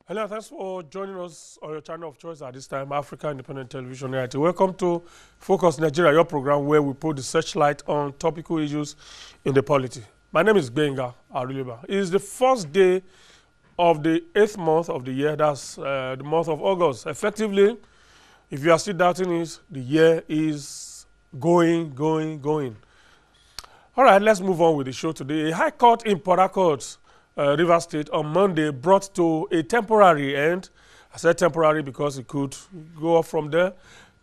Hello, thanks for joining us on your channel of choice at this time, Africa Independent Television Reality. Welcome to Focus Nigeria, your program where we put the searchlight on topical issues in the polity. My name is Benga Ariliba. It is the first day of the 8th month of the year, that's the month of August. Effectively, if you are still doubting it, the year is going. All right, let's move on with the show today. A high court in Port Harcourt, Rivers State, on Monday brought to a temporary end. I said temporary because it could go up from there.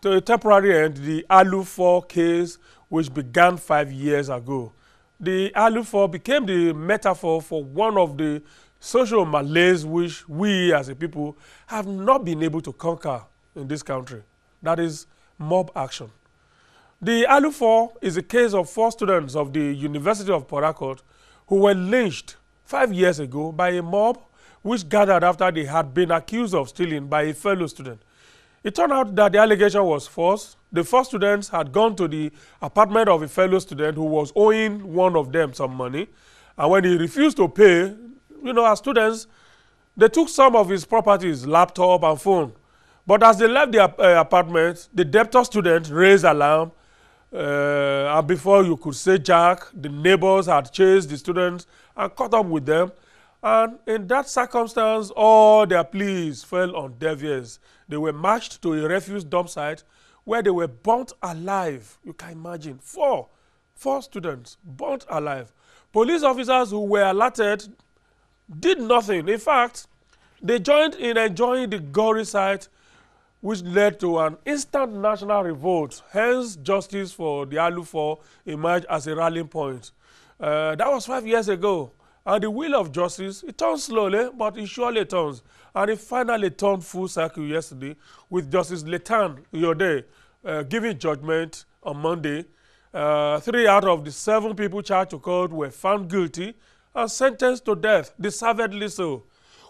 To a temporary end, the Alu-4 case, which began 5 years ago. The Alu-4 became the metaphor for one of the social malaise which we as a people have not been able to conquer in this country. That is mob action. The Alu-4 is a case of 4 students of the University of Port Harcourt who were lynched 5 years ago by a mob which gathered after they had been accused of stealing by a fellow student. It turned out that the allegation was false. The 4 students had gone to the apartment of a fellow student who was owing one of them some money, and when he refused to pay, as students, they took some of his properties, laptop and phone. But as they left the apartment, the debtor student raised alarm, and before you could say jack, the neighbors had chased the students and caught up with them. And in that circumstance, all their pleas fell on deaf ears. They were marched to a refuse dump site where they were burnt alive. You can imagine, four students burnt alive. Police officers who were alerted did nothing. In fact, they joined in enjoying the gory sight, which led to an instant national revolt. Hence, justice for the Alu-4 emerged as a rallying point. That was 5 years ago. And the wheel of justice, it turns slowly, but it surely turns. And it finally turned full circle yesterday with Justice Letan Yode giving judgment on Monday. 3 out of the 7 people charged to court were found guilty and sentenced to death, deservedly so.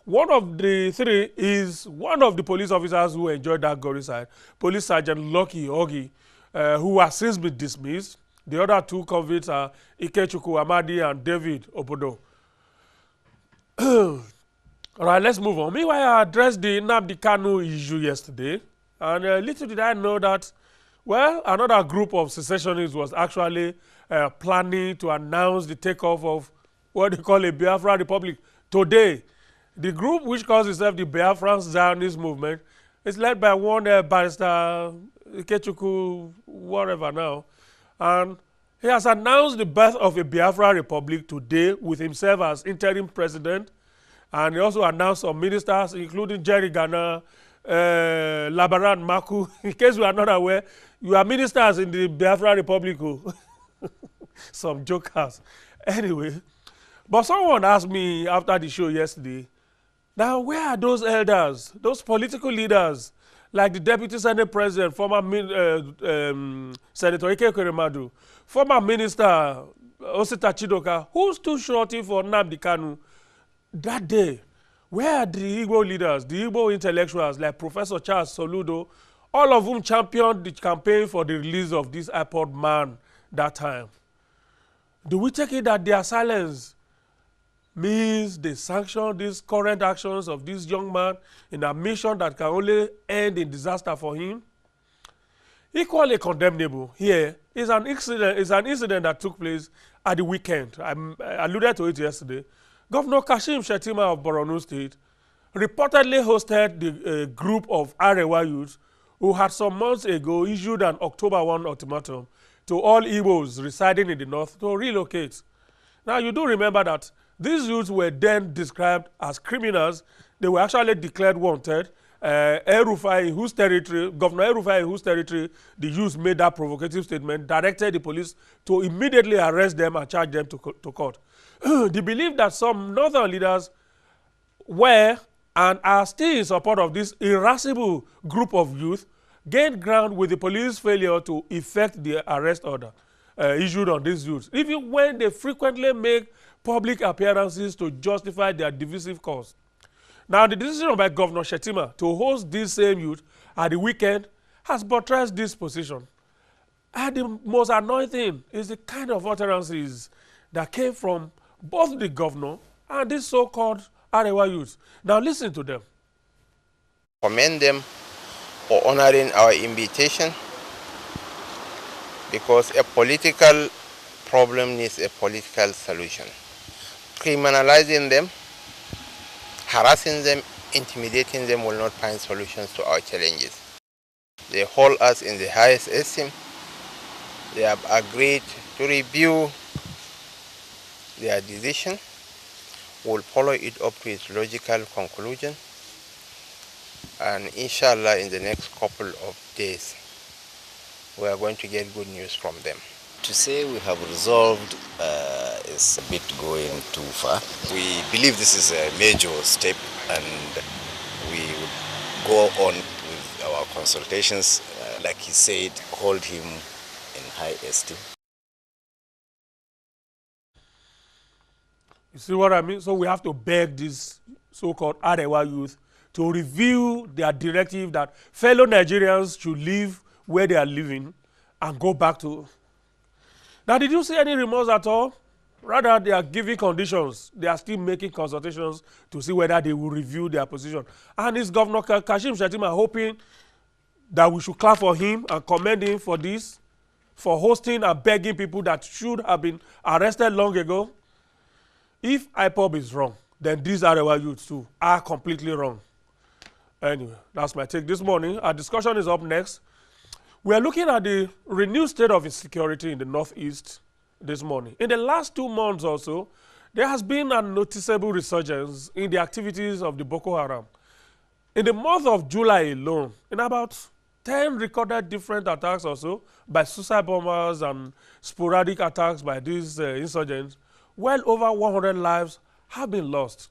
One of the 3 is one of the police officers who enjoyed that gory side, Police Sergeant Lucky Ogi, who has since been dismissed. The other 2 convicts are Ikechukwu Amadi and David Obodo. All right, let's move on. Meanwhile, I addressed the Nnamdi Kanu issue yesterday, and little did I know that, well, another group of secessionists was actually planning to announce the takeoff of what they call a Biafra Republic today. The group, which calls itself the Biafran Zionist Movement, is led by one barrister, Ikechukwu, whatever now, and he has announced the birth of a Biafra Republic today with himself as interim president, and he also announced some ministers, including Jerry Gana, Labaran Maku. In case you are not aware, you are ministers in the Biafra Republic. Some jokers. Anyway, but someone asked me after the show yesterday, now where are those elders, those political leaders, like the Deputy Senate President, former Senator Ike Ekweremadu, former Minister Osita Chidoka, who stood shorty for Nnamdi Kanu that day? Where are the Igbo leaders, the Igbo intellectuals like Professor Charles Soludo, all of whom championed the campaign for the release of this iPod man that time? Do we take it that their silence means they sanction these current actions of this young man in a mission that can only end in disaster for him? Equally condemnable here is an incident that took place at the weekend. I alluded to it yesterday. Governor Kashim Shettima of Borno State reportedly hosted the group of Arewa youths who had some months ago issued an October 1 ultimatum to all Igbos residing in the north to relocate. Now, you do remember that these youths were then described as criminals. They were actually declared wanted. Governor in whose territory the youths made that provocative statement, directed the police to immediately arrest them and charge them to court. The belief that some northern leaders were and are still in support of this irascible group of youth gained ground with the police failure to effect the arrest order issued on these youths, even when they frequently make public appearances to justify their divisive cause. Now, the decision by Governor Shettima to host these same youth at the weekend has buttressed this position. And the most annoying thing is the kind of utterances that came from both the governor and these so-called Arewa youths. Now, listen to them. Commend them for honoring our invitation, because a political problem needs a political solution. Criminalizing them, harassing them, intimidating them will not find solutions to our challenges. They hold us in the highest esteem. They have agreed to review their decision. We'll follow it up to its logical conclusion. And inshallah, in the next couple of days, we are going to get good news from them. To say we have resolved is a bit going too far. We believe this is a major step, and we would go on with our consultations. Like he said, hold him in high esteem. You see what I mean? So we have to beg these so-called Arewa youth to review their directive that fellow Nigerians should live where they are living and go back to. Now, did you see any remorse at all? Rather, they are giving conditions. They are still making consultations to see whether they will review their position. And is Governor Kashim Shettima hoping that we should clap for him and commend him for this, for hosting and begging people that should have been arrested long ago? If IPOB is wrong, then these Arewa youths too are completely wrong. Anyway, that's my take this morning. Our discussion is up next. We are looking at the renewed state of insecurity in the Northeast this morning. In the last 2 months or so, there has been a noticeable resurgence in the activities of the Boko-Haram. In the month of July alone, in about 10 recorded different attacks or so by suicide bombers and sporadic attacks by these insurgents, well over 100 lives have been lost.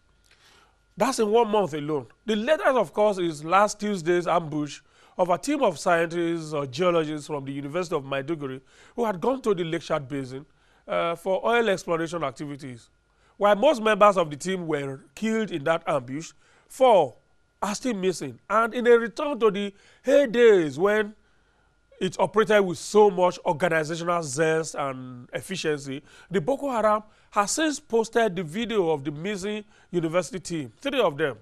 That's in 1 month alone. The latest, of course, is last Tuesday's ambush of a team of scientists or geologists from the University of Maiduguri who had gone to the Lake Chad Basin for oil exploration activities. While most members of the team were killed in that ambush, 4 are still missing. And in a return to the heydays when it operated with so much organizational zest and efficiency, the Boko Haram has since posted the video of the missing university team, 3 of them.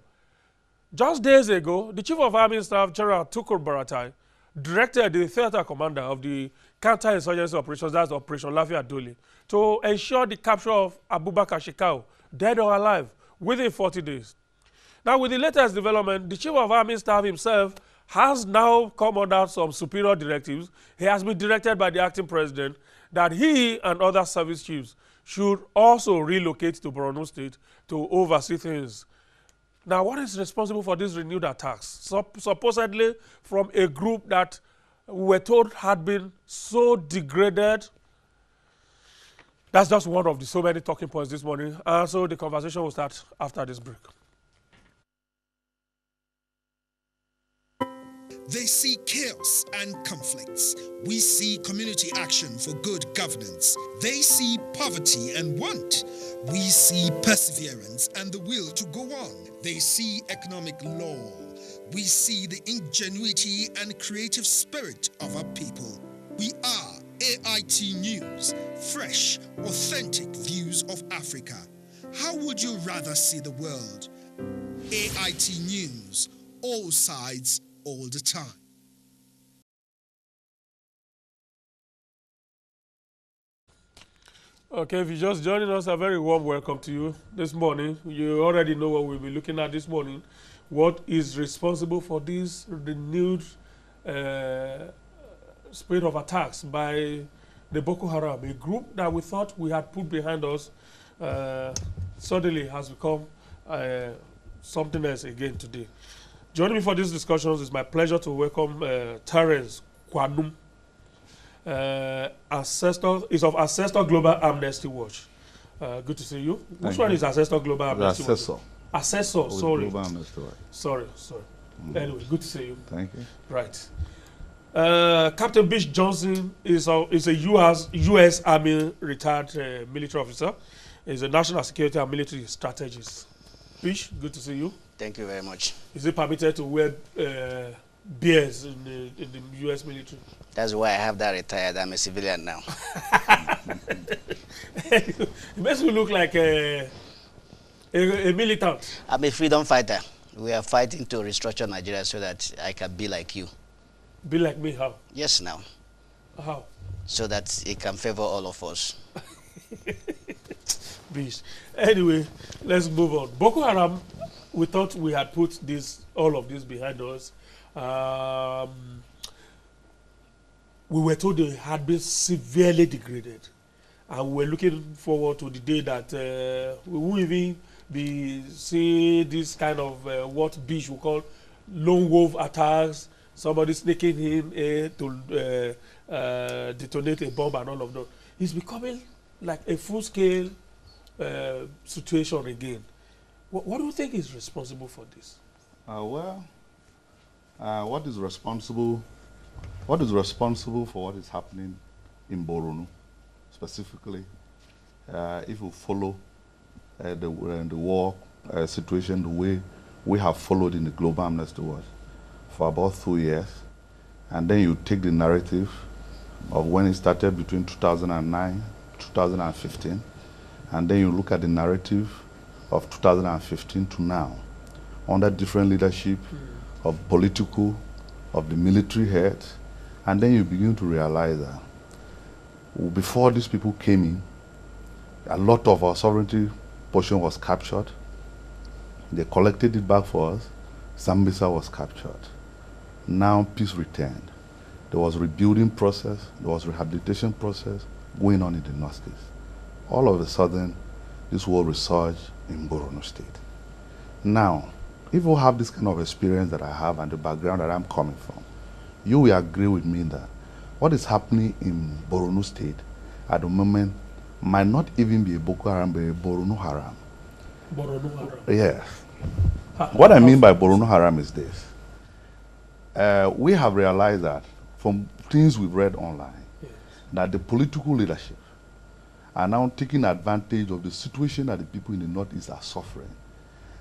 Just days ago, the Chief of Army Staff, General Tukur Baratai, directed the theater commander of the counter-insurgency operations, that's Operation Lafia Dole, to ensure the capture of Abubakar Shekau, dead or alive, within 40 days. Now, with the latest development, the Chief of Army Staff himself has now come under some superior directives. He has been directed by the acting president that he and other service chiefs should also relocate to Borno State to oversee things. Now, what is responsible for these renewed attacks? Supposedly from a group that we were told had been so degraded. That's just one of the so many talking points this morning. So the conversation will start after this break. They see chaos and conflicts. We see community action for good governance. They see poverty and want. We see perseverance and the will to go on. They see economic law. We see the ingenuity and creative spirit of our people. We are AIT News, fresh, authentic views of Africa. How would you rather see the world? AIT News, all sides, all the time. Okay, if you're just joining us, a very warm welcome to you this morning. You already know what we'll be looking at this morning. What is responsible for this renewed spate of attacks by the Boko Haram, a group that we thought we had put behind us, suddenly has become something else again today. Joining me for these discussions, it's my pleasure to welcome Terence Kwanum, is of Ancestor Global Amnesty Watch. Good to see you. Which one is Ancestor Global Amnesty Watch? Assessor, sorry. Global Amnesty Watch. Sorry. Anyway, good to see you. Thank you. Right. Captain Bish Johnson is a U.S. Army retired military officer. He's a national security and military strategist. Bish, good to see you. Thank you very much. Is it permitted to wear beards in the U.S. military? That's why I have that retired. I'm a civilian now. It makes me look like a militant. I'm a freedom fighter. We are fighting to restructure Nigeria so that I can be like you. Be like me, how? Yes, now. How? So that it can favor all of us. Bish. Anyway, let's move on. Boko Haram, we thought we had put all of this behind us. We were told they had been severely degraded. And we were looking forward to the day that we won't even be seeing this kind of what Bish will call lone wolf attacks, somebody sneaking in to detonate a bomb and all of that. It's becoming like a full-scale situation again. What do you think is responsible for this? What is responsible for what is happening in Borno, specifically, if you follow the war situation the way we have followed in the Global Amnesty Watch for about 2 years, and then you take the narrative of when it started between 2009, 2015, and then you look at the narrative of 2015 to now, under different leadership of political, of the military heads, and then you begin to realize that before these people came in, a lot of our sovereignty portion was captured. They collected it back for us. Sambisa was captured. Now peace returned. There was rebuilding process, there was rehabilitation process going on in the Northeast. All of a sudden, this war resurged in Borno State. Now, if you have this kind of experience that I have and the background that I'm coming from, you will agree with me that what is happening in Borno State at the moment might not even be a Boko Haram, but a Borno Haram. Borno Haram? Yes. What I mean by Borno Haram is this. We have realized that from things we've read online, yes, that the political leadership are now taking advantage of the situation that the people in the Northeast are suffering,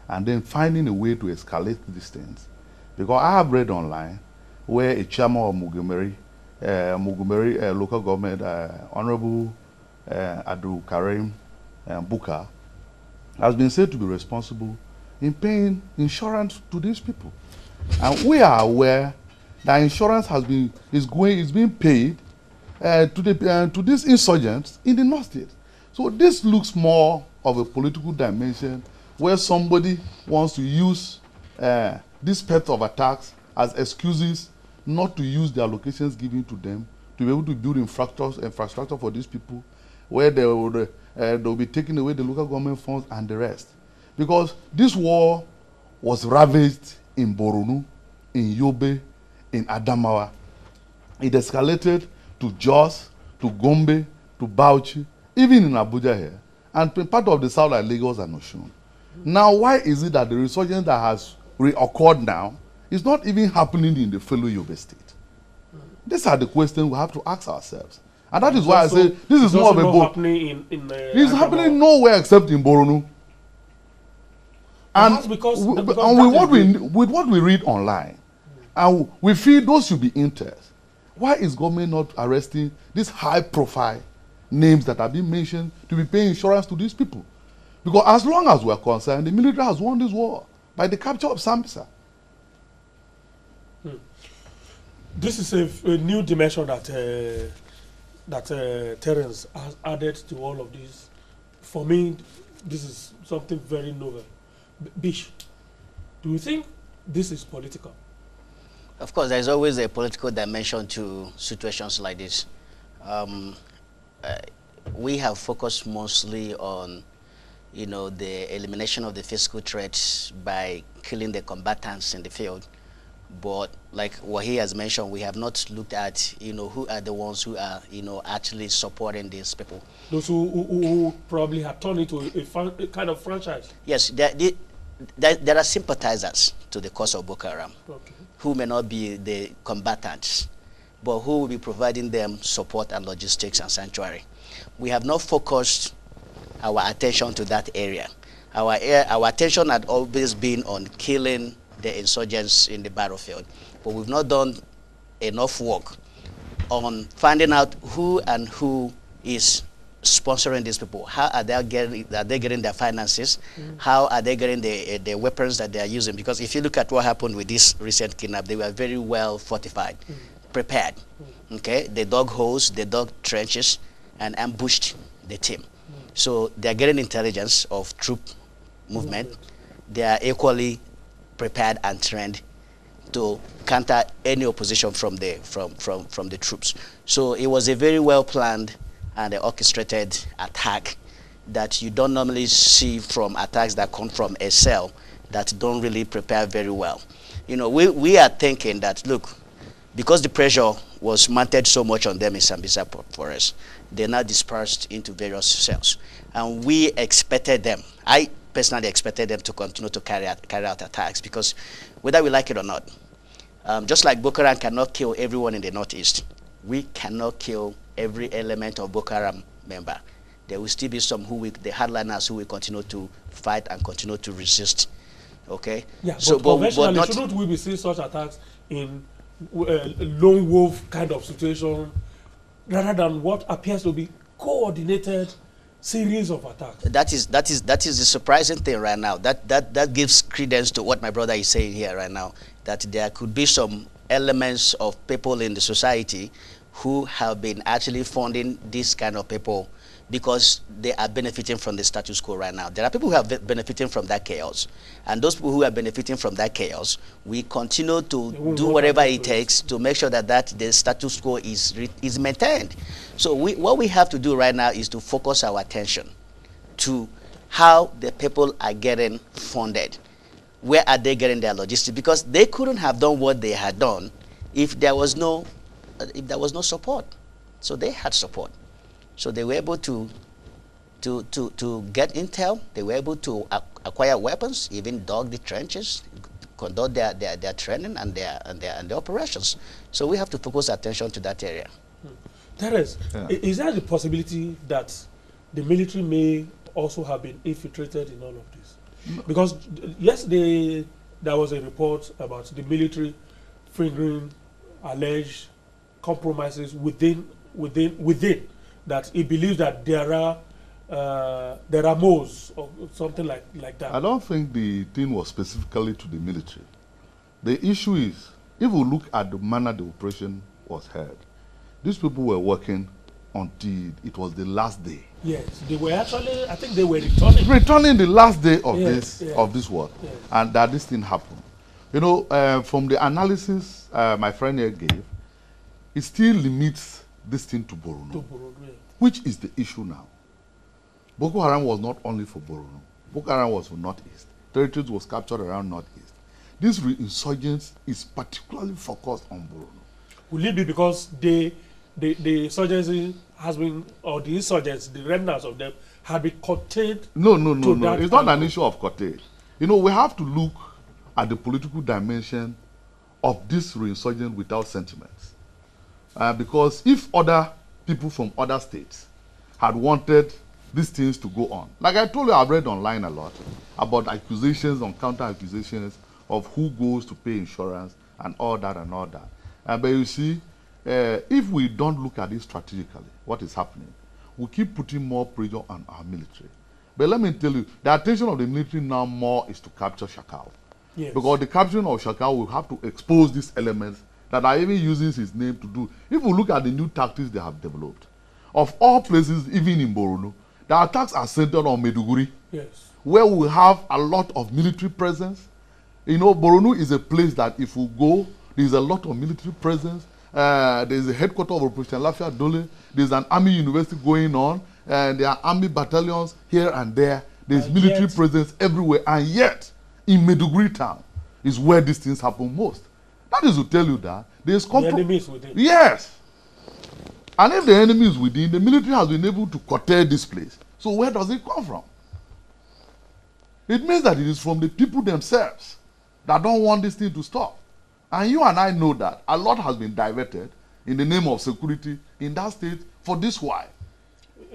and then finding a way to escalate these things. Because I have read online where a chairman of Mugumeri local government, Honorable Abdul Karim Buka, has been said to be responsible in paying insurance to these people. And we are aware that insurance is being paid to these insurgents in the North State. So this looks more of a political dimension where somebody wants to use this path of attacks as excuses not to use the allocations given to them to be able to build infrastructure for these people, where they'll be taking away the local government funds and the rest. Because this war was ravaged in Borno, in Yobe, in Adamawa. It escalated to Jos, to Gombe, to Bauchi, even in Abuja here, and part of the south like Lagos and Osun. Now, why is it that the resurgence that has reoccurred now is not even happening in the fellow Yobe state? These are the questions we have to ask ourselves. And that is why I say this is more of a book. It's happening nowhere except in Borno. And with what we read online, and we feel those should be interested. Why is government not arresting these high-profile names that have been mentioned to be paying insurance to these people? Because as long as we are concerned, the military has won this war by the capture of Sambisa. This is a new dimension that Terence has added to all of this. For me, this is something very novel. Bish, do you think this is political? Of course, there's always a political dimension to situations like this. We have focused mostly on, the elimination of the physical threats by killing the combatants in the field. But like what he has mentioned, we have not looked at, who are the ones who are, actually supporting these people. Those who probably have turned into a kind of franchise. Yes, there are sympathizers to the cause of Boko Haram, okay, who may not be the combatants. but who will be providing them support and logistics and sanctuary. We have not focused our attention to that area. Our attention had always been on killing the insurgents in the battlefield, but we've not done enough work on finding out who is sponsoring these people. How are they getting their finances? How are they getting the weapons that they are using? Because if you look at what happened with this recent kidnap, they were very well fortified, prepared. Okay, they dug holes, they dug trenches, and ambushed the team. So they are getting intelligence of troop movement. They are equally prepared and trained to counter any opposition from the troops. So it was a very well planned and orchestrated attack that you don't normally see from attacks that come from a cell that don't really prepare very well. You know, we are thinking that, look, because the pressure was mounted so much on them in Sambisa Forest, they're now dispersed into various cells. And we expected them, I personally expected them to continue to carry out attacks, because whether we like it or not, just like Boko-Haram cannot kill everyone in the Northeast, we cannot kill every element of Boko-Haram member. There will still be some the hardliners who will continue to fight and continue to resist. Okay? Yeah, so, but conventionally, shouldn't we be seeing such attacks in lone wolf kind of situation rather than what appears to be coordinated series of attacks? That is the surprising thing right now. That gives credence to what my brother is saying here right now, that there could be some elements of people in the society who have been actually funding this kind of people because they are benefiting from the status quo right now. There are people who are benefiting from that chaos. And those people who are benefiting from that chaos, we continue to do whatever it takes to make sure that the status quo is maintained. So what we have to do right now is to focus our attention to how the people are getting funded. Where are they getting their logistics? Because they couldn't have done what they had done if there was no support. So they had support. So they were able to get intel. They were able to acquire weapons, even dug the trenches, conduct their training and their operations. So we have to focus attention to that area. Terence, is there the possibility that the military may also have been infiltrated in all of this? No. Because yesterday there was a report about the military fingering alleged compromises within that he believes that there are moles or something like that. I don't think the thing was specifically to the military. The issue is, if we look at the manner the operation was held, these people were working until it was the last day. Yes, they were actually, I think they were returning the last day of this work, and that this thing happened. You know, from the analysis my friend here gave, it still limits this thing to Borno, which is the issue now. Boko Haram was not only for Borno. Boko Haram was for Northeast. Territories was captured around Northeast. This insurgents is particularly focused on Borno. Will it be because the insurgency has been, or the insurgents, the remnants of them, have been contained? No. It's not an issue of contained. You know, we have to look at the political dimension of this reinsurgent without sentiments. Because if other people from other states had wanted these things to go on, like I told you, I've read online a lot about accusations and counter accusations of who goes to pay insurance and all that and all that. But you see, if we don't look at it strategically, what is happening, we keep putting more pressure on our military. But let me tell you, the attention of the military now more is to capture Shakal. Yes. Because the capturing of Shakal will have to expose these elements that are even using his name to do. If we look at the new tactics they have developed, of all places, even in Borno, the attacks are centered on Maiduguri, yes, where we have a lot of military presence. You know, Borno is a place that if we go, there's a lot of military presence. There's a headquarters of Operation Lafia Dole. There's an army university going on. And there are army battalions here and there. There's military presence everywhere. And yet, in Maiduguri town is where these things happen most. That is to tell you that there's the enemy is within. Yes. And if the enemy is within, the military has been able to curtail this place. So where does it come from? It means that it is from the people themselves that don't want this thing to stop. And you and I know that a lot has been diverted in the name of security in that state for this while.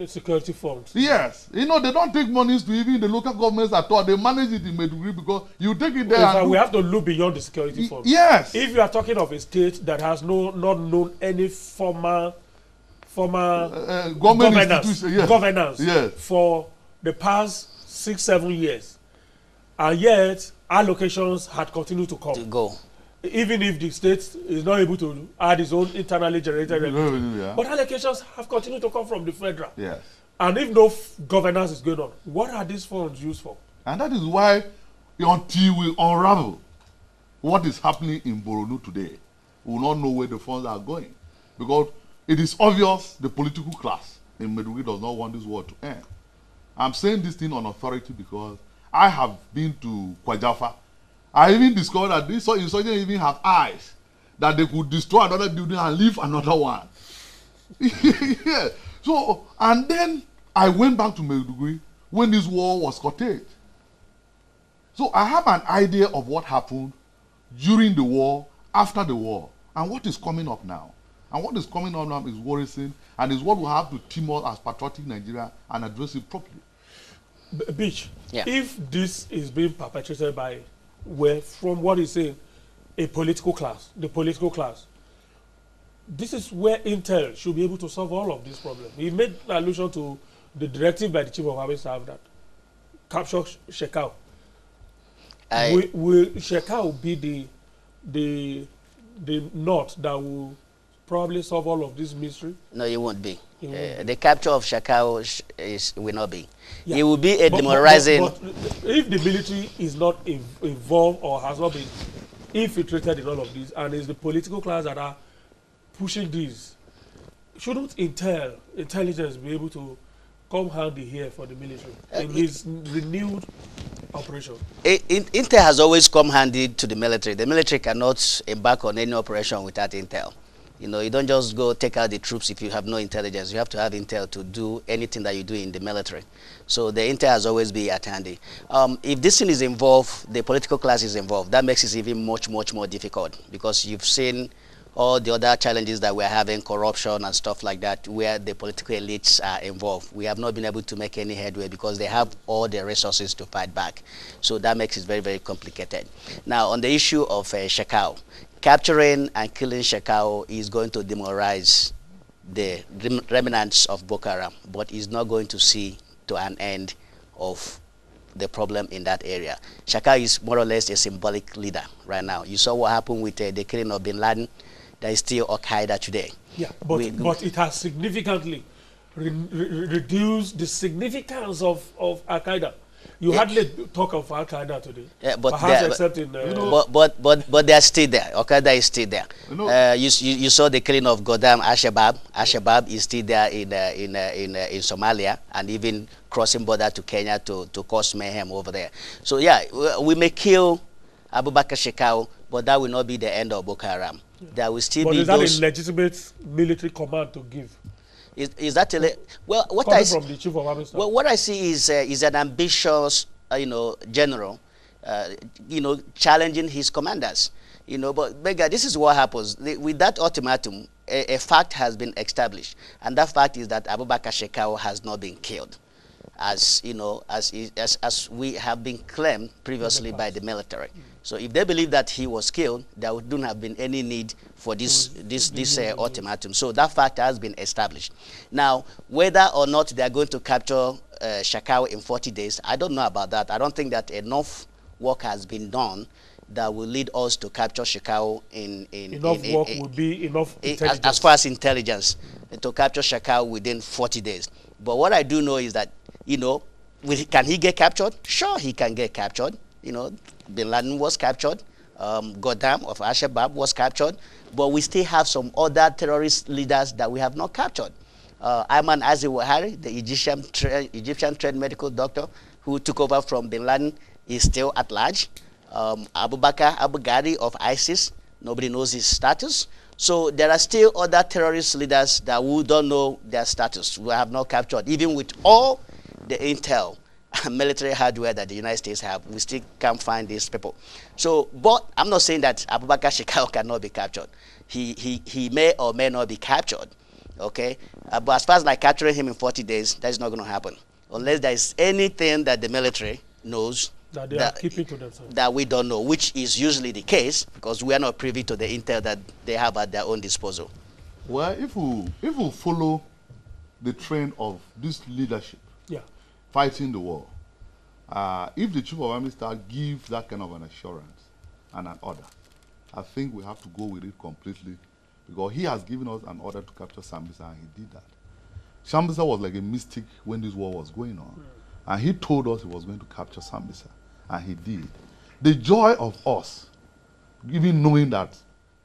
Security funds. Yes. You know, they don't take monies to even the local governments at all. They manage it in Maiduguri because you take it there. In fact, we have to look beyond the security funds. Yes. If you are talking of a state that has not known any formal governance yes. for the past 6-7 years, and yet allocations had continued to come. Even if the state is not able to add its own internally generated revenue. Yeah. But allocations have continued to come from the federal. Yes. And if no governance is going on, what are these funds used for? And that is why, until we unravel what is happening in Boronu today, we will not know where the funds are going. Because it is obvious the political class in Maiduguri does not want this war to end. I'm saying this thing on authority because I have been to Kwajafa. I even discovered that these insurgents even have eyes, that they could destroy another building and leave another one. Yeah. So, and then I went back to Maiduguri when this war was curtailed. So I have an idea of what happened during the war, after the war, and what is coming up now. And what is coming up now is worrisome, and is what we have to team up as patriotic Nigeria and address it properly. Beach, yeah. If this is being perpetrated by, well, from what he's saying, a political class, the political class, this is where Intel should be able to solve all of these problems. He made allusion to the directive by the Chief of Army Staff that capture Shekau. Will Shekau be the knot that will probably solve all of this mystery? No, it won't be. The capture of Shekau will not be. Yeah. It will be a demoralizing. But if the military is not involved or has not been infiltrated in all of this, and it's the political class that are pushing this, shouldn't intelligence be able to come handy here for the military in this renewed operation? Intel has always come handy to the military. The military cannot embark on any operation without Intel. You know, you don't just go take out the troops if you have no intelligence. You have to have intel to do anything that you do in the military. So the intel has always been at handy. If this thing is involved, the political class is involved, that makes it even much more difficult, because you've seen all the other challenges that we're having, corruption and stuff like that, where the political elites are involved. We have not been able to make any headway because they have all the resources to fight back. So that makes it very complicated. Now, on the issue of Shekau, capturing and killing Shekau is going to demoralize the remnants of Boko Haram, but is not going to see to an end of the problem in that area. Shekau is more or less a symbolic leader right now. You saw what happened with the killing of bin Laden. That is still Al-Qaeda today. Yeah, but it has significantly reduced the significance of Al-Qaeda. You hardly talk of Al-Qaeda today. Yeah, but except in but they are still there. Al-Qaeda is still there. You saw the killing of Godam Al-Shabaab. Al-Shabaab is still there in Somalia, and even crossing border to Kenya to cause mayhem over there. So yeah, we may kill Abu Bakr Shekau, but that will not be the end of Boko Haram. There will still be is that a legitimate military command to give? Is that well? What coming I from the Chief of Army Staff? Well, what I see is an ambitious, general, challenging his commanders. But Bega, this is what happens with that ultimatum. A fact has been established, and that fact is that Abu Bakr Shekau has not been killed, as we have been claimed previously by the military. So if they believe that he was killed, there wouldn't have been any need for this ultimatum. So that fact has been established. Now, whether or not they are going to capture Shekau in 40 days, I don't know about that. I don't think that enough work has been done that will lead us to capture Shekau would be enough intelligence. As far as intelligence, to capture Shekau within 40 days. But what I do know is that, can he get captured? Sure, he can get captured. Bin Laden was captured. Godam of Al-Shabaab was captured. But we still have some other terrorist leaders that we have not captured. Ayman Azawahiri, the Egyptian trained medical doctor who took over from Bin Laden, is still at large. Abu Bakr Abu Ghari of ISIS, nobody knows his status. So there are still other terrorist leaders that we don't know their status. We have not captured. Even with all the intel and military hardware that the United States have, we still can't find these people. So, but I'm not saying that Abu Bakr Shekau cannot be captured. he may or may not be captured. Okay, but as far as like capturing him in 40 days, that is not going to happen unless there is anything that the military knows That they are keeping to themselves. that we don't know, which is usually the case because we are not privy to the intel that they have at their own disposal. Well, if we follow the trend of this leadership, Yeah. fighting the war, if the chief of army staff gives that kind of an assurance and an order, I think we have to go with it completely because he has given us an order to capture Sambisa and he did that. Sambisa was like a mystic when this war was going on. And he told us he was going to capture Sambisa. And he did. The joy of us, even knowing that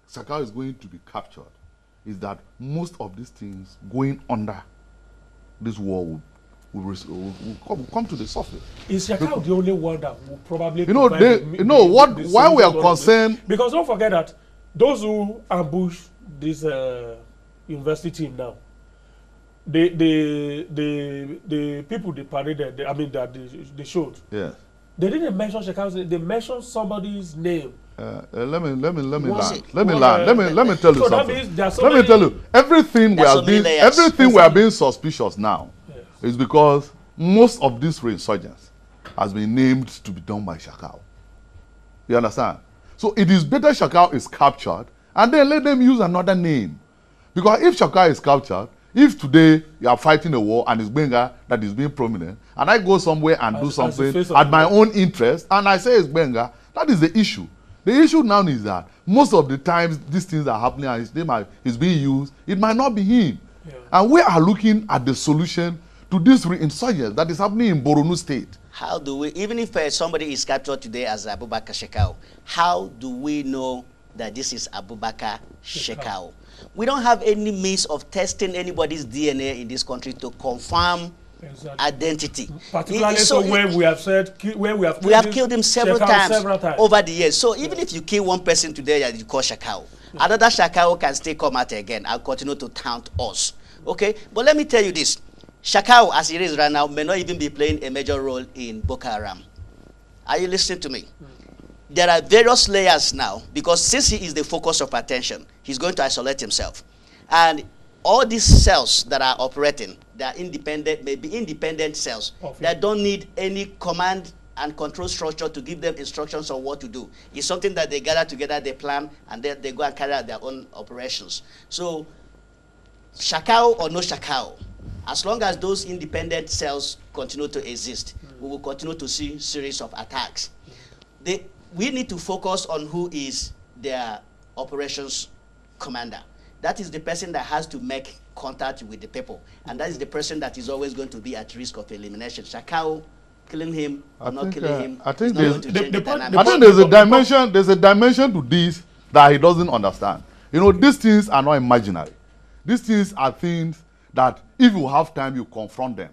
Sakao is going to be captured, is that most of these things going under this war will come to the surface. Is Shakao the only one that will probably... Why we are concerned... Because don't forget that those who ambush this university team now, the people they paraded, that they showed. Yes. They didn't mention Shekau. They mentioned somebody's name. Let me tell you something. Let me tell you, everything we are being suspicious now is because most of these insurgents has been named to be done by Shakao. You understand? So it is better Shakao is captured and then let them use another name. Because if Shakao is captured, if today you are fighting a war and it's Benga that is being prominent, and I go somewhere and do something at my own interest, and I say it's Benga, that is the issue. The issue now is that most of the times these things are happening and his name is being used, it might not be him. Yeah. And we are looking at the solution to this insurgence that is happening in Borno State. How do we, even if somebody is captured today as Abubakar Shekau, how do we know that this is Abubakar Shekau? We don't have any means of testing anybody's DNA in this country to confirm identity. Particularly where we have said we have killed him several times over the years. So even if you kill one person today, you call Shakao, another Shakao can still come out again and continue to taunt us. Okay, but let me tell you this: Shakao, as it is right now, may not even be playing a major role in boko-haram. Are you listening to me? There are various layers now, because since he is the focus of attention, he's going to isolate himself. And all these cells that are operating, they are independent, maybe independent cells that don't need any command and control structure to give them instructions on what to do. It's something that they gather together, they plan, and then they go and carry out their own operations. So, Shakao or no Shakao, as long as those independent cells continue to exist, we will continue to see series of attacks. We need to focus on who is their operations commander. That is the person that has to make contact with the people. And that is the person that is always going to be at risk of elimination. Shakao, killing him or not killing him, I think there's a dimension to this that he doesn't understand. You know, these things are not imaginary. These things are things that if you have time, you confront them.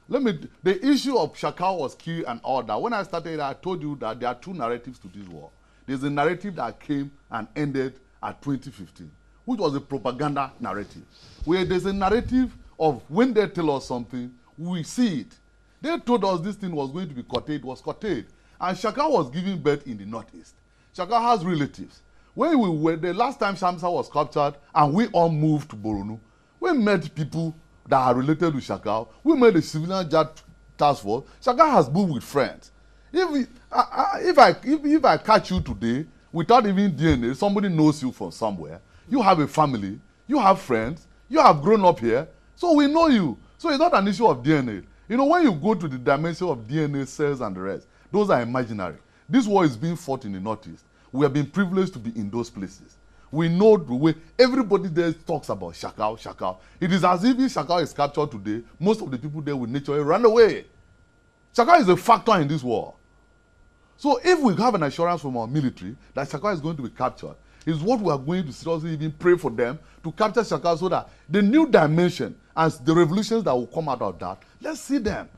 The issue of Shakao was key and all that. When I started, I told you that there are two narratives to this war. There's a narrative that came and ended at 2015, which was a propaganda narrative. Where there's a narrative of when they tell us something, we see it. They told us this thing was going to be curtailed, was curtailed. And Shakao was giving birth in the northeast. Shakao has relatives. When we were, the last time Shamsa was captured and we all moved to Borno, we met people that are related to Shakao. We made a civilian jet task force. Shakao has moved with friends. If I catch you today without even DNA, somebody knows you from somewhere. You have a family. You have friends. You have grown up here. So we know you. So it's not an issue of DNA. You know, when you go to the dimension of DNA, cells, and the rest, those are imaginary. This war is being fought in the Northeast. We have been privileged to be in those places. We know the way everybody there talks about Shakao. It is as if Shakao is captured today, most of the people there will naturally run away. Shakao is a factor in this war. So if we have an assurance from our military that Shakao is going to be captured, is what we are going to seriously even pray for them to capture Shakao so that the new dimension and the revolutions that will come out of that, let's see them.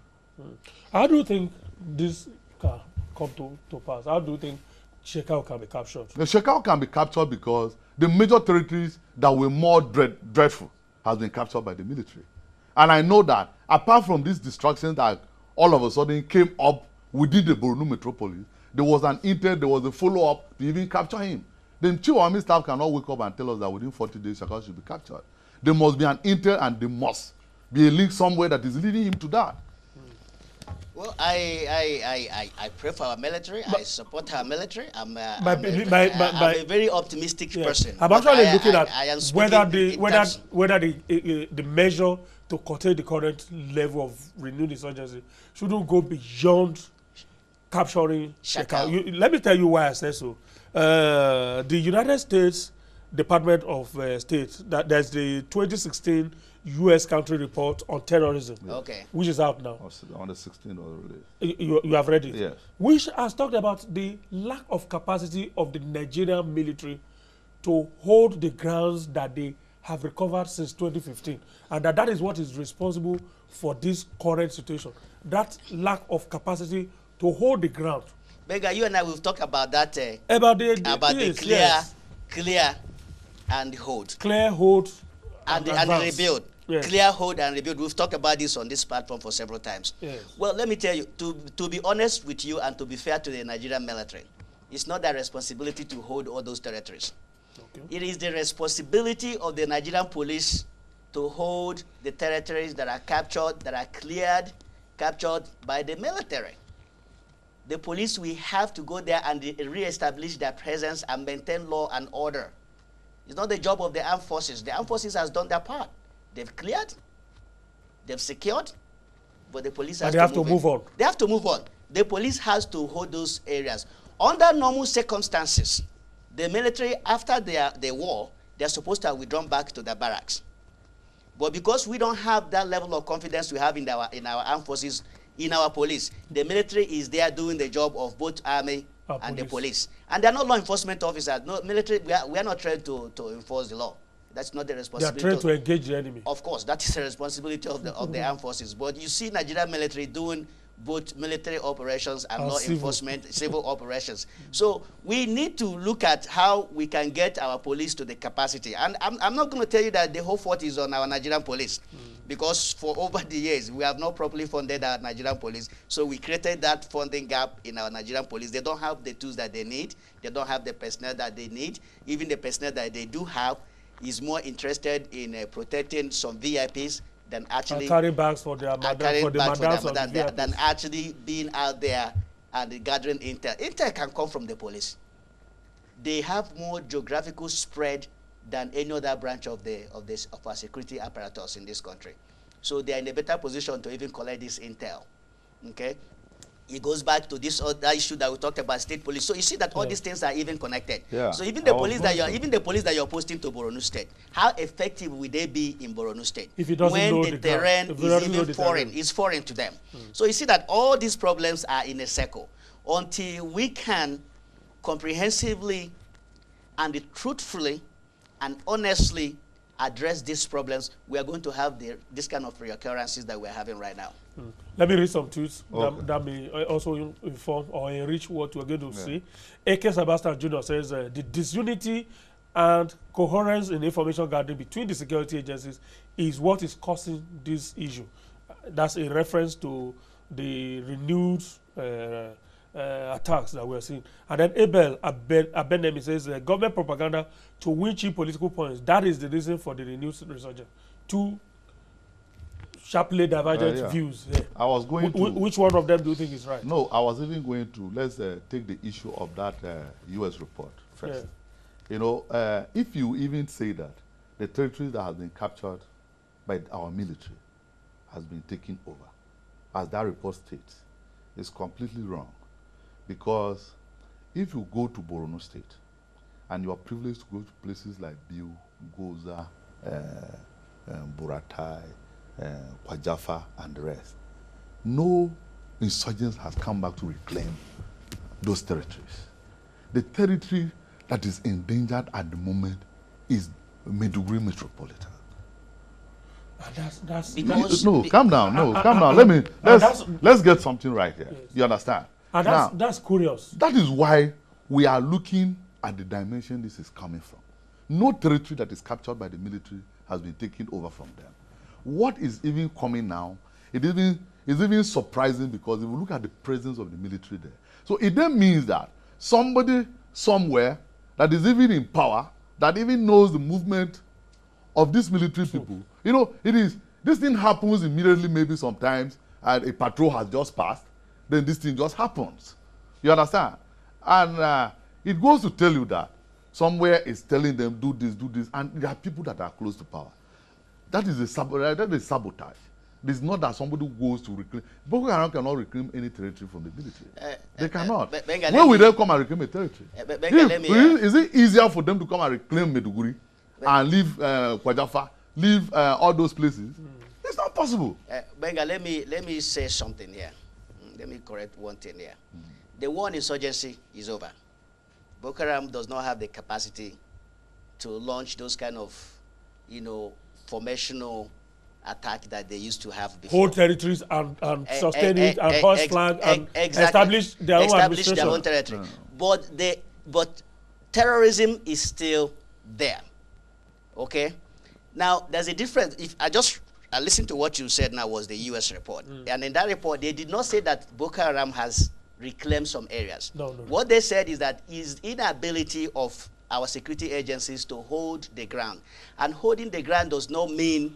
How do you think this can come to pass? How do you think Shekau can be captured? The Shekau can be captured because the major territories that were more dreadful has been captured by the military. And I know that apart from these distractions that all of a sudden came up within the Borno metropolis, there was an intent, there was a follow-up to even capture him. The chief army staff cannot wake up and tell us that within 40 days Shaka should be captured. There must be an intel and there must be a link somewhere that is leading him to that. Well, I pray for our military. I support our military. I'm a very optimistic person. I'm actually looking at whether the measure to curtail the current level of renewed insurgency shouldn't go beyond capturing Shekau. Let me tell you why I say so. The United States Department of State, there's the 2016 U.S. country report on terrorism, which is out now. On the 16th already. You have read it? Yes. Which has talked about the lack of capacity of the Nigerian military to hold the grounds that they have recovered since 2015, and that is what is responsible for this current situation. That lack of capacity to hold the ground. Bega, you and I will talk about that. About the clear and hold. Clear, hold, and rebuild. Yes. Clear, hold, and rebuild. We've talked about this on this platform for several times. Yes. Well, let me tell you, to be honest with you and to be fair to the Nigerian military, it's not their responsibility to hold all those territories. Okay. It is the responsibility of the Nigerian police to hold the territories that are captured, that are cleared, captured by the military. The police, we have to go there and re-establish their presence and maintain law and order. It's not the job of the armed forces. The armed forces has done their part. They've cleared, they've secured, but the police has to move on. They have to move on. The police has to hold those areas. Under normal circumstances, the military, after the war, they're supposed to have withdrawn back to the barracks. But because we don't have that level of confidence we have in our armed forces, in our police, the military is there doing the job of both army and the police. And they're not law enforcement officers. No, military, we are not trained to enforce the law. That's not the responsibility. They are trained to engage the enemy. Of course, that is the responsibility of the armed forces. But you see Nigerian military doing both military operations and law enforcement, civil operations. So we need to look at how we can get our police to the capacity. And I'm not going to tell you that the whole fault is on our Nigerian police, because for over the years, we have not properly funded our Nigerian police. So we created that funding gap in our Nigerian police. They don't have the tools that they need. They don't have the personnel that they need. Even the personnel that they do have is more interested in protecting some VIPs than actually carrying bags for their than actually being out there and gathering intel. Intel can come from the police. They have more geographical spread than any other branch of our security apparatus in this country. So they are in a better position to even collect this intel. Okay? It goes back to this other issue that we talked about, state police. So you see that all these things are even connected. Yeah. So even the police that you're posting to Borno State, how effective will they be in Borno State if it doesn't know when the terrain is even foreign? It's foreign to them. So you see that all these problems are in a circle. Until we can comprehensively and truthfully and honestly address these problems, we are going to have this kind of reoccurrences that we're having right now. Let me read some tweets that may also inform or enrich what we're going to see. A.K. Sebastian Jr. says the disunity and coherence in information gathering between the security agencies is what is causing this issue. That's a reference to the renewed attacks that we're seeing. And then Abel Abenemi says government propaganda to win cheap political points. That is the reason for the renewed resurgence. Two sharply divergent views. Yeah. I was going to... Which one of them do you think is right? No, I was even going to... Let's take the issue of that U.S. report first. Yeah. You know, if you even say that the territory that has been captured by our military has been taken over, as that report states, it's completely wrong. Because if you go to Borno State and you are privileged to go to places like Biu, Goza, Buratai, Kwajafa, and the rest, no insurgents has come back to reclaim those territories. The territory that is endangered at the moment is Maiduguri Metropolitan. No, calm down. No, calm down. Let's get something right here. Yes. You understand? And that's curious. That is why we are looking at the dimension this is coming from. No territory that is captured by the military has been taken over from them. What is even coming now, is even surprising, because if you look at the presence of the military there. So it then means that somebody somewhere that is even in power, that even knows the movement of these military people. You know, this thing happens immediately, maybe sometimes, and a patrol has just passed, then this thing just happens. You understand? And it goes to tell you that somewhere is telling them, do this, and there are people that are close to power. That is sabotage. It's not that somebody goes to reclaim. Boko Haram cannot reclaim any territory from the military. They cannot. When will they come and reclaim a territory? Is it easier for them to come and reclaim Maiduguri and leave Kwajafa, leave all those places? It's not possible. Benga, let me say something here. Let me correct one thing here. The war on insurgency is over. Boko Haram does not have the capacity to launch those kind of, formational attack that they used to have before. Hold territories and sustain it and horse flag and establish their own administration. Their own territory. But terrorism is still there. Okay? Now, there's a difference. If I listened to what you said now was the U.S. report. And in that report, they did not say that Boko Haram has reclaimed some areas. No. What they said is that is inability of our security agencies to hold the ground. And holding the ground does not mean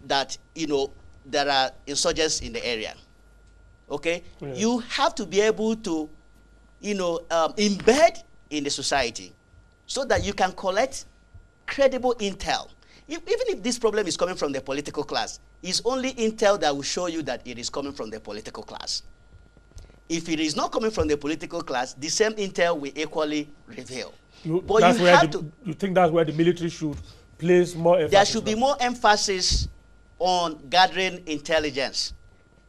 that, there are insurgents in the area. Okay? Yeah. You have to be able to, embed in the society so that you can collect credible intel. Even if this problem is coming from the political class, it's only intel that will show you that it is coming from the political class. If it is not coming from the political class, the same intel will equally reveal. You think that's where the military should place more emphasis? There should be more emphasis on gathering intelligence,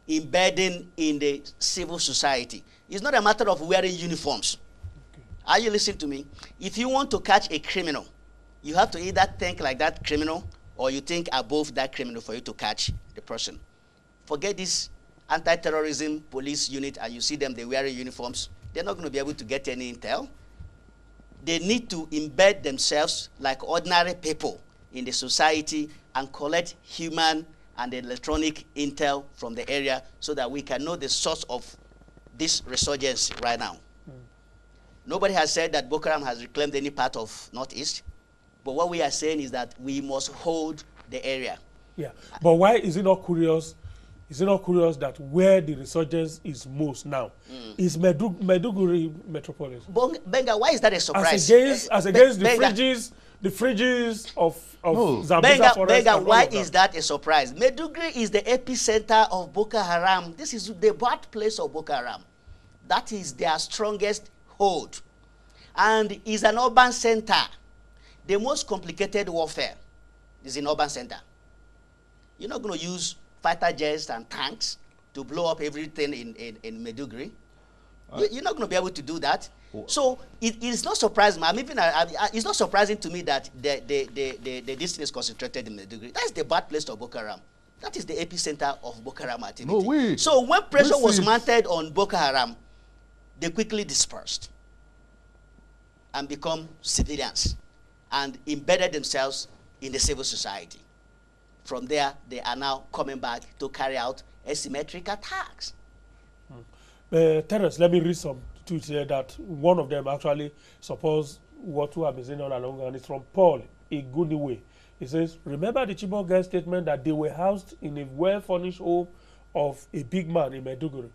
embedding in the civil society. It's not a matter of wearing uniforms. Okay. Are you listening to me? If you want to catch a criminal, you have to either think like that criminal or you think above that criminal for you to catch the person. Forget this anti-terrorism police unit and you see them, they wear uniforms. They're not going to be able to get any intel. They need to embed themselves like ordinary people in the society and collect human and electronic intel from the area so that we can know the source of this resurgence right now. Nobody has said that Boko Haram has reclaimed any part of Northeast, but what we are saying is that we must hold the area. Yeah, but why is it not curious? Is it not curious that where the resurgence is most now is Maiduguri metropolis? Benga, why is that a surprise? As against the fringes of Zambeza Benga, why is that a surprise? Maiduguri is the epicenter of Boko Haram. This is the birthplace of Boko Haram. That is their strongest hold. And is an urban center. The most complicated warfare is in urban center. You're not going to use fighter jets and tanks to blow up everything in Maiduguri. You're not going to be able to do that. So it is not surprising. It's not surprising to me that the distance is concentrated in Maiduguri. That's the birthplace of Boko Haram. That is the epicenter of Boko Haram activity. So when pressure was mounted on Boko Haram, they quickly dispersed and become civilians and embedded themselves in the civil society. From there, they are now coming back to carry out asymmetric attacks. Terence, let me read some tweets here that one of them actually supports what we have been saying all along, and it's from Paul Iguniwe. He says, remember the Chibok girl statement that they were housed in a well-furnished home of a big man in Maiduguri.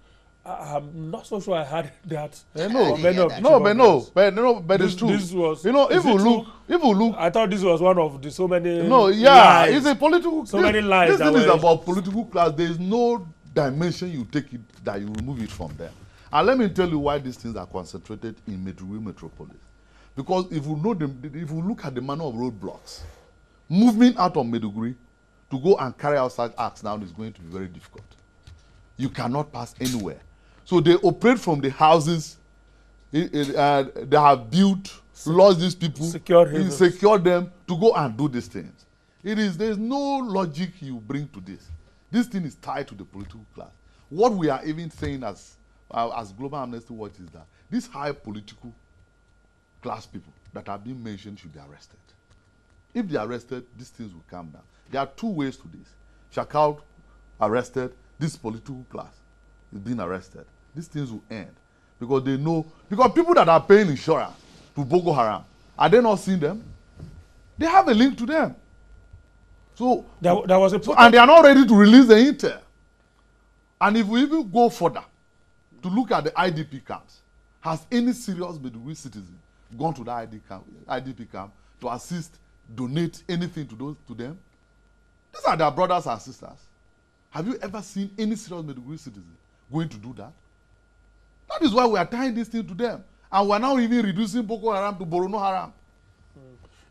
I'm not so sure I had that. But it's true. This was, if you look, I thought this was one of the so many. Lies. It's a political. So many lies. This thing is about political class. There is no dimension you take it that you remove it from there. And let me tell you why these things are concentrated in Maiduguri metropolis. Because if you look at the manner of roadblocks, moving out of Maiduguri to go and carry out such acts now is going to be very difficult. You cannot pass anywhere. So they operate from the houses they have built, lost these people, secure them to go and do these things. There's no logic you bring to this. This thing is tied to the political class. What we are even saying as Global Amnesty Watch is that these high political class people that are being mentioned should be arrested. If they are arrested, these things will calm down. There are two ways to this. Shakal arrested, this political class is being arrested. These things will end because they know, because people that are paying insurance to Boko Haram. Are they not seeing them? They have a link to them. So, there was a and they are not ready to release the intel. And if we even go further to look at the IDP camps, has any serious Maiduguri citizen gone to the IDP camp to assist, donate anything to them? These are their brothers and sisters. Have you ever seen any serious Maiduguri citizen going to do that? That is why we are tying this thing to them. And we are now even reducing Boko Haram to Borono Haram.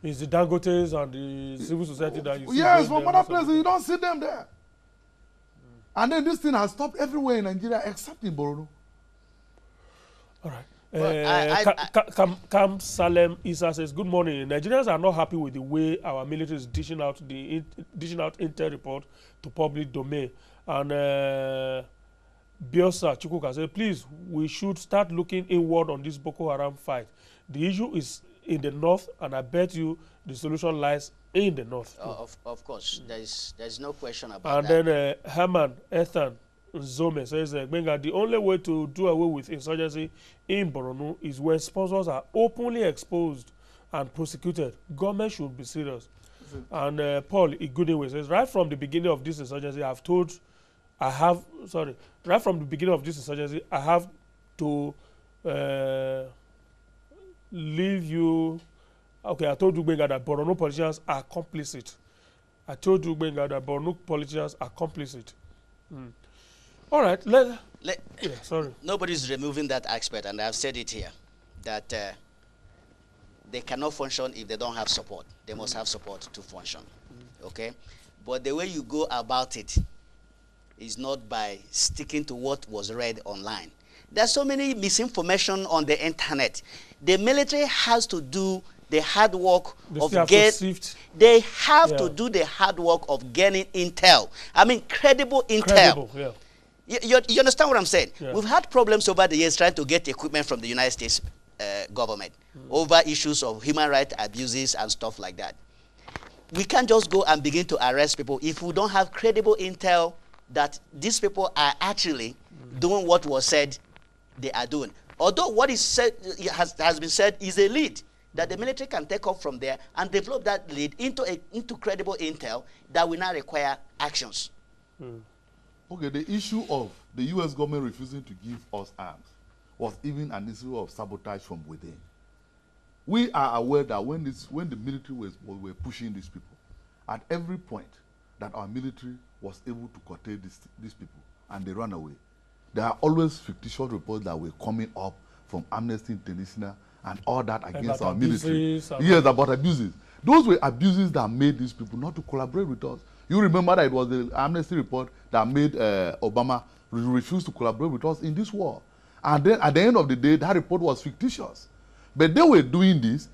It's the Dangotes and the civil society that you see. Yes, from other places, you don't see them there. And then this thing has stopped everywhere in Nigeria except in Borono. All right. Kam Salem Isa says, good morning. Nigerians are not happy with the way our military is dishing out intel report to public domain. And Biosa Chukwuka says, please, we should start looking inward on this Boko Haram fight. The issue is in the north, and I bet you the solution lies in the north. Of course, there's no question about that. And then Herman Ethan Zome says, Benga, the only way to do away with insurgency in Borno is when sponsors are openly exposed and prosecuted. Government should be serious. And Paul Igudewe says, right from the beginning of this insurgency, right from the beginning of this insurgency, I have to leave you. Okay, I told you, Benga, that Borno politicians are complicit. I told you, Benga, that Borno politicians are complicit. All right, sorry. Nobody's removing that aspect, and I've said it here, that they cannot function if they don't have support. They must have support to function, okay? But the way you go about it is not by sticking to what was read online. There's so many misinformation on the internet. The military has to do the hard work they have to do the hard work of getting intel. I mean, credible intel. You understand what I'm saying? Yeah. We've had problems over the years trying to get equipment from the United States government over issues of human rights abuses and stuff like that. We can't just go and begin to arrest people if we don't have credible intel that these people are actually doing what was said they are doing. Although what is said has been said is a lead that the military can take off from there and develop that lead into credible intel that will now require actions. Okay, the issue of the U.S. government refusing to give us arms was even an issue of sabotage from within. We are aware that when the military were pushing these people, at every point that our military was able to curtail these people and they ran away, there are always fictitious reports that were coming up from Amnesty International and all that against our military. Yes, about abuses. Those were abuses that made these people not to collaborate with us. You remember that it was the Amnesty report that made Obama refuse to collaborate with us in this war. And then at the end of the day, that report was fictitious. But they were doing this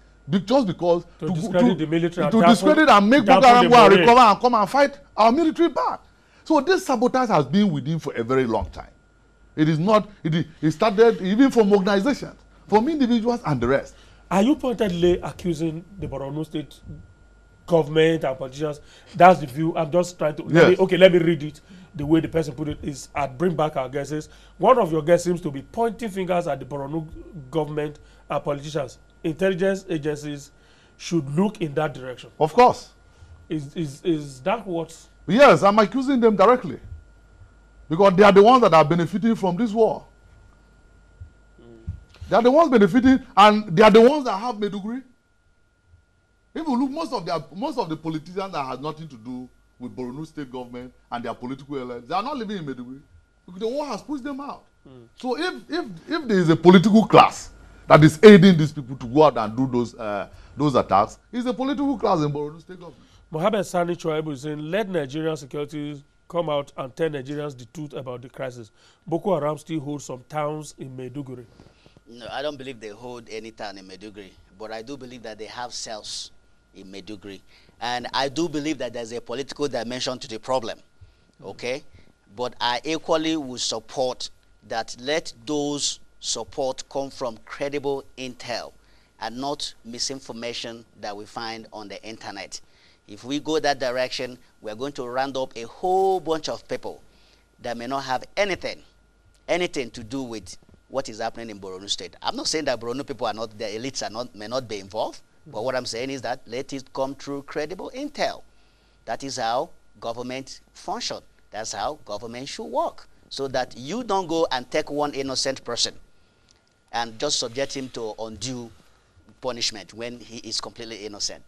just because to discredit the military, to discredit and make Boko Haram go and recover and come and fight our military back. So this sabotage has been within for a very long time. It is not, it started even from organizations, from individuals and the rest. Are you pointedly accusing the Borno State government and politicians? That's the view. I'm just trying to, let me read it. The way the person put it is, I'd bring back our guesses. One of your guests seems to be pointing fingers at the Borno government and politicians. Intelligence agencies should look in that direction. Of course. Is that what? Yes, I'm accusing them directly. Because they are the ones that are benefiting from this war. They are the ones benefiting, and they are the ones that have Maiduguri. If you look, most of the politicians that have nothing to do with Borno State government and their political allies, they are not living in Maiduguri. The war has pushed them out. So if there is a political class that is aiding these people to go out and do those attacks, it's a political class in Borno State government. Mohammed Sani Chouaib is saying, let Nigerian security come out and tell Nigerians the truth about the crisis. Boko Haram still holds some towns in Maiduguri. No, I don't believe they hold any town in Maiduguri, but I do believe that they have cells in Maiduguri. And I do believe that there's a political dimension to the problem, okay? But I equally would support that let those support come from credible intel and not misinformation that we find on the internet. If we go that direction, we're going to round up a whole bunch of people that may not have anything to do with what is happening in Borno State. I'm not saying that Borno people are not, the elites are not, may not be involved, but what I'm saying is that let it come through credible intel. That is how government function. That's how government should work. So that you don't go and take one innocent person and just subject him to undue punishment when he is completely innocent.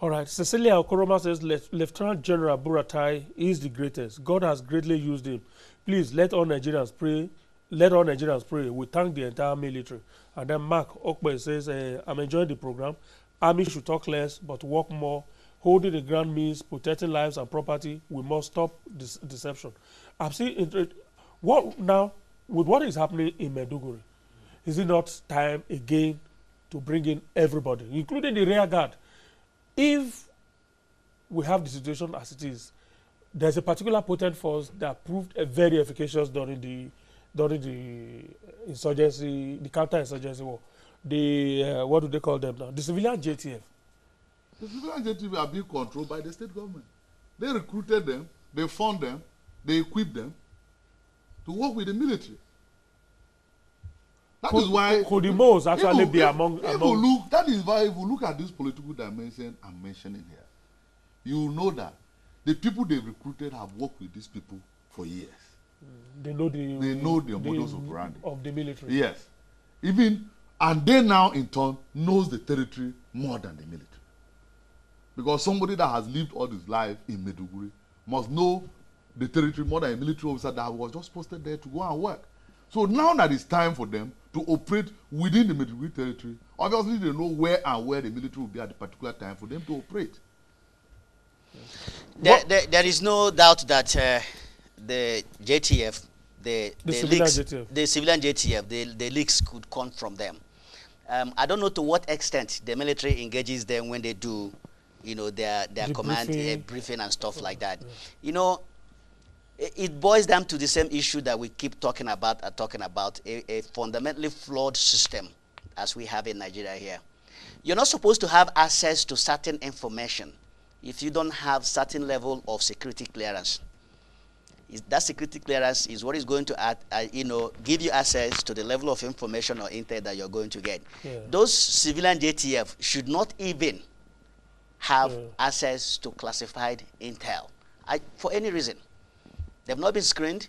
All right. Cecilia Okoroma says, Lieutenant General Buratai is the greatest. God has greatly used him. Please let all Nigerians pray. Let all Nigerians pray. We thank the entire military. And then Mark Okbe says, I'm enjoying the program. Army should talk less but work more. Holding the ground means protecting lives and property. We must stop this deception. I've seen what now with what is happening in Maiduguri. Is it not time again to bring in everybody, including the rear guard? If we have the situation as it is, there's a particular potent force that proved very efficacious during the insurgency, the counter-insurgency war. The what do they call them now? The civilian JTF. The civilian JTF are being controlled by the state government. They recruited them, they fund them, they equipped them to work with the military. That is why could the most actually be among look, that is why if you look at this political dimension I'm mentioning here, you know that the people they recruited have worked with these people for years. They know the modus operandi of the military. Yes. And they now in turn knows the territory more than the military. Because somebody that has lived all his life in Maiduguri must know the territory more than a military officer that was just posted there to go and work. So now that it's time for them to operate within the Maiduguri territory, obviously they know where the military will be at the particular time for them to operate. There is no doubt that the JTF, the civilian JTF, the leaks could come from them. I don't know to what extent the military engages them when they do, their command briefing and stuff like that. It boils down to the same issue that we keep talking about, a fundamentally flawed system as we have in Nigeria here. You're not supposed to have access to certain information if you don't have certain level of security clearance. That security clearance is what is going to give you access to the level of information or intel that you're going to get. Yeah. Those civilian JTF should not even have access to classified intel for any reason. They've not been screened.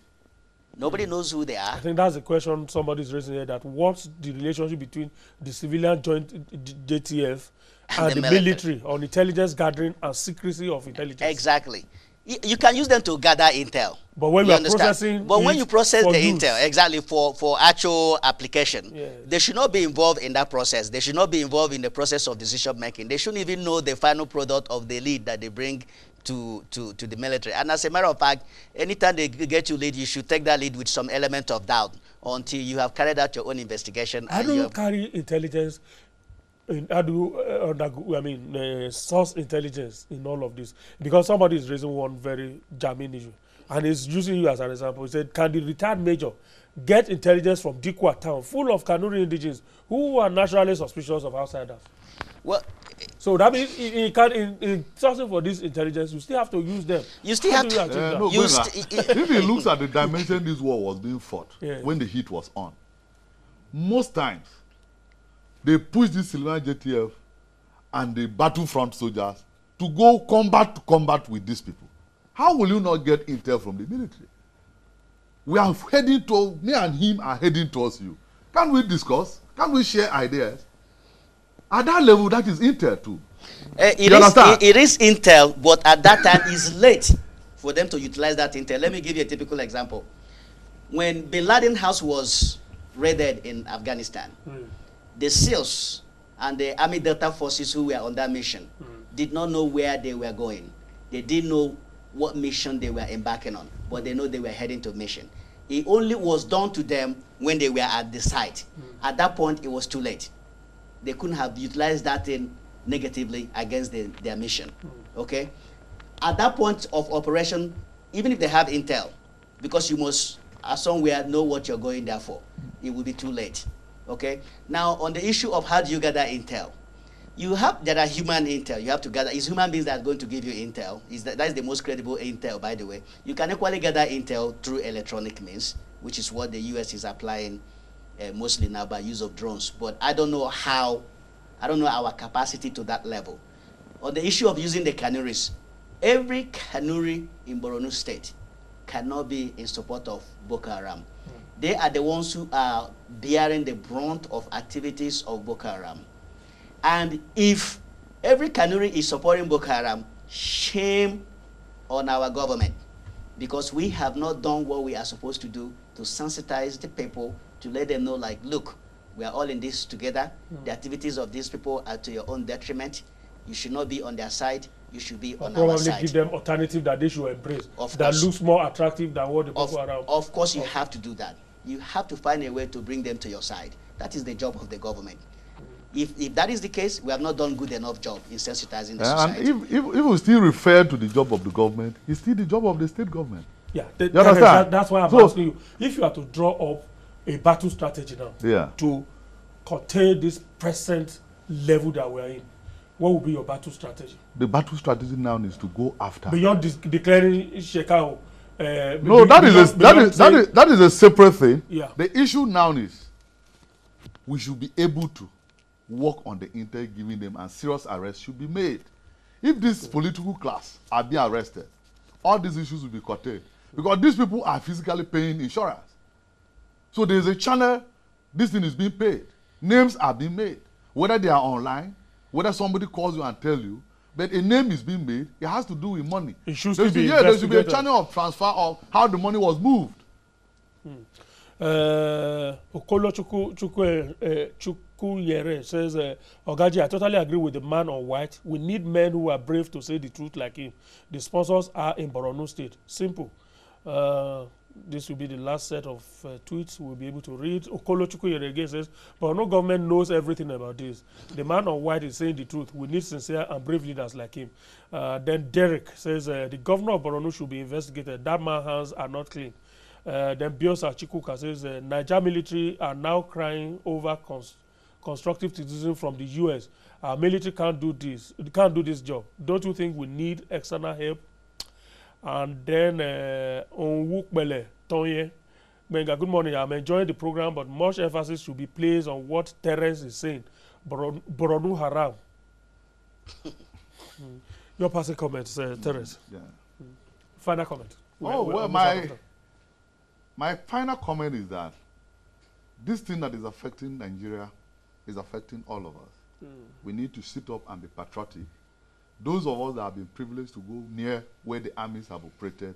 Nobody knows who they are. I think that's the question somebody's raising here, that what's the relationship between the civilian joint JTF and the military on intelligence gathering and secrecy of intelligence? Exactly. You can use them to gather intel. But when you are processing, but when you process the intel, exactly, for actual application, they should not be involved in that process. They should not be involved in the process of decision making. They shouldn't even know the final product of the lead that they bring to the military. And as a matter of fact, anytime they get you lead, you should take that lead with some element of doubt until you have carried out your own investigation. How do you carry intelligence? How do source intelligence in all of this? Because somebody is raising one very germane issue, and is using you as an example. He said, can the retired major get intelligence from Dikwa town, full of Kanuri indigenes who are naturally suspicious of outsiders? Well, so that means in sourcing for this intelligence, you still have to use them. You still have to. If he looks at the dimension this war was being fought, when the heat was on, most times they push the civilian JTF and the battlefront soldiers to go combat with these people. How will you not get intel from the military? We are heading to, me and him are heading towards you. Can we discuss? Can we share ideas? At that level, that is intel too. It is intel, but at that time it's late for them to utilize that intel. Let me give you a typical example. When Bin Laden house was raided in Afghanistan, the SEALs and the Army Delta forces who were on that mission did not know where they were going. They didn't know what mission they were embarking on, but they know they were heading to mission. It only was done to them when they were at the site. At that point, it was too late. They couldn't have utilized that thing negatively against their mission. Okay? At that point of operation, even if they have intel, because you must somewhere know what you're going there for, it will be too late. Okay? Now, on the issue of how do you gather intel, there are human intel. You have to gather. It's human beings that are going to give you intel. That is the most credible intel, by the way. You can equally gather intel through electronic means, which is what the US is applying mostly now by use of drones. But I don't know our capacity to that level. On the issue of using the canoes, every cannery in Borno State cannot be in support of Boko Haram. They are the ones who are bearing the brunt of activities of Boko Haram. And if every cannery is supporting Boko Haram, shame on our government, because we have not done what we are supposed to do to sensitize the people, to let them know, like, look, we are all in this together. The activities of these people are to your own detriment. You should not be on their side. You should be on our side. Probably give them alternative that they should embrace, of that course. looks more attractive than what the Boko Haram. Of course, you have to do that. You have to find a way to bring them to your side. That is the job of the government. If that is the case, we have not done good enough job in sensitizing the society. And if we still refer to the job of the government, it's still the job of the state government. Yeah, you understand? That's why I'm asking you. If you are to draw up a battle strategy now to contain this present level that we are in, what will be your battle strategy? The battle strategy now is to go after. Beyond declaring Shekau. No, that is a separate thing. Yeah. The issue now is we should be able to work on the intel, giving them, and serious arrests should be made. If this political class are being arrested, all these issues will be curtailed, because these people are physically paying insurance. So there is a channel, this thing is being paid. Names are being made, whether they are online, whether somebody calls you and tell you, but a name is being made. It has to do with money. It should there be should be a channel of transfer of how the money was moved. Okolo Chukwuyere says, Ogaji, I totally agree with the man on white. We need men who are brave to say the truth like him. The sponsors are in Borno State. Simple. This will be the last set of tweets we'll be able to read. Okolo Chukwuyere again says, Borno government knows everything about this. The man on white is saying the truth. We need sincere and brave leaders like him. Then Derek says, the governor of Borno should be investigated. That man's hands are not clean. Then Biosa Chikuka says, Niger military are now crying over constructive criticism from the US. Our military can't do this job. Don't you think we need external help? And then Onwukbele Tonye Benga, good morning. I'm enjoying the program, but much emphasis should be placed on what Terence is saying. Boronu Haram. Your passing comments, Terence. Yeah. Final comment. My final comment is that this thing that is affecting Nigeria is affecting all of us. We need to sit up and be patriotic. Those of us that have been privileged to go near where the armies have operated,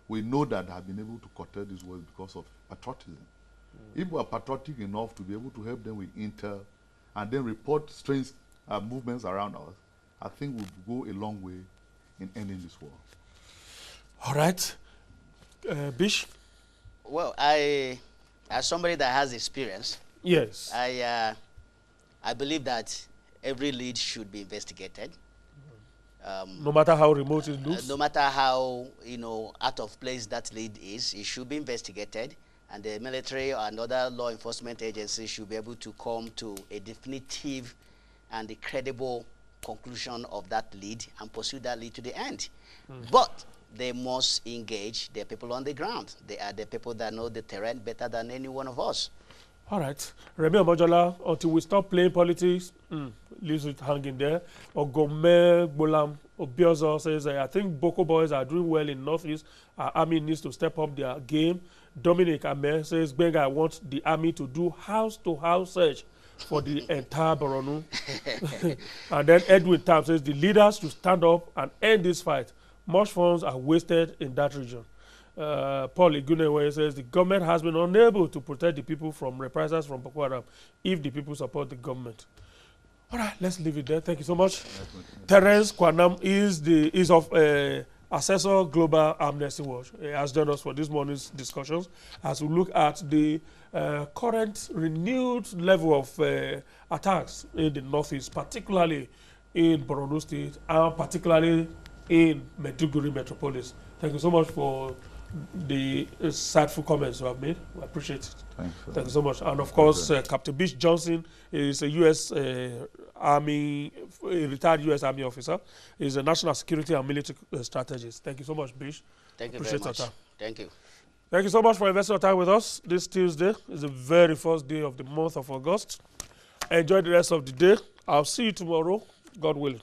we know that they have been able to curtail this war because of patriotism. If we are patriotic enough to be able to help them with intel and then report strange movements around us, I think we'll go a long way in ending this war. All right. Bish? Well, as somebody that has experience, yes, I believe that every lead should be investigated. No matter how remote it looks? No matter how, out of place that lead is, it should be investigated, and the military and other law enforcement agencies should be able to come to a definitive and a credible conclusion of that lead and pursue that lead to the end. But they must engage the people on the ground. They are the people that know the terrain better than any one of us. All right. Remi Omojola, until we stop playing politics, leaves it hanging there. Ogome Bolam Obiozo says, I think Boko boys are doing well in Northeast. Our army needs to step up their game. Dominic Ame says, Benga, I want the army to do house-to-house search for the entire Borno. And then Edwin Tam says, the leaders should stand up and end this fight. Much funds are wasted in that region. Paul Igunewe says the government has been unable to protect the people from reprisals from Boko Haram if the people support the government. All right, let's leave it there. Thank you so much. Terence Kwanam is of Assessor Global Amnesty Watch. He has joined us for this morning's discussions as we look at the current renewed level of attacks in the Northeast, particularly in Borno State and particularly in Maiduguri Metropolis. Thank you so much for the insightful comments you have made. We appreciate it. Thank you so much. And of course, Captain Bish Johnson is a U.S. Army, a retired U.S. Army officer. He's a national security and military strategist. Thank you so much, Bish. Thank you very much. Thank you. Thank you so much for investing your time with us. This Tuesday is the very first day of the month of August. Enjoy the rest of the day. I'll see you tomorrow, God willing.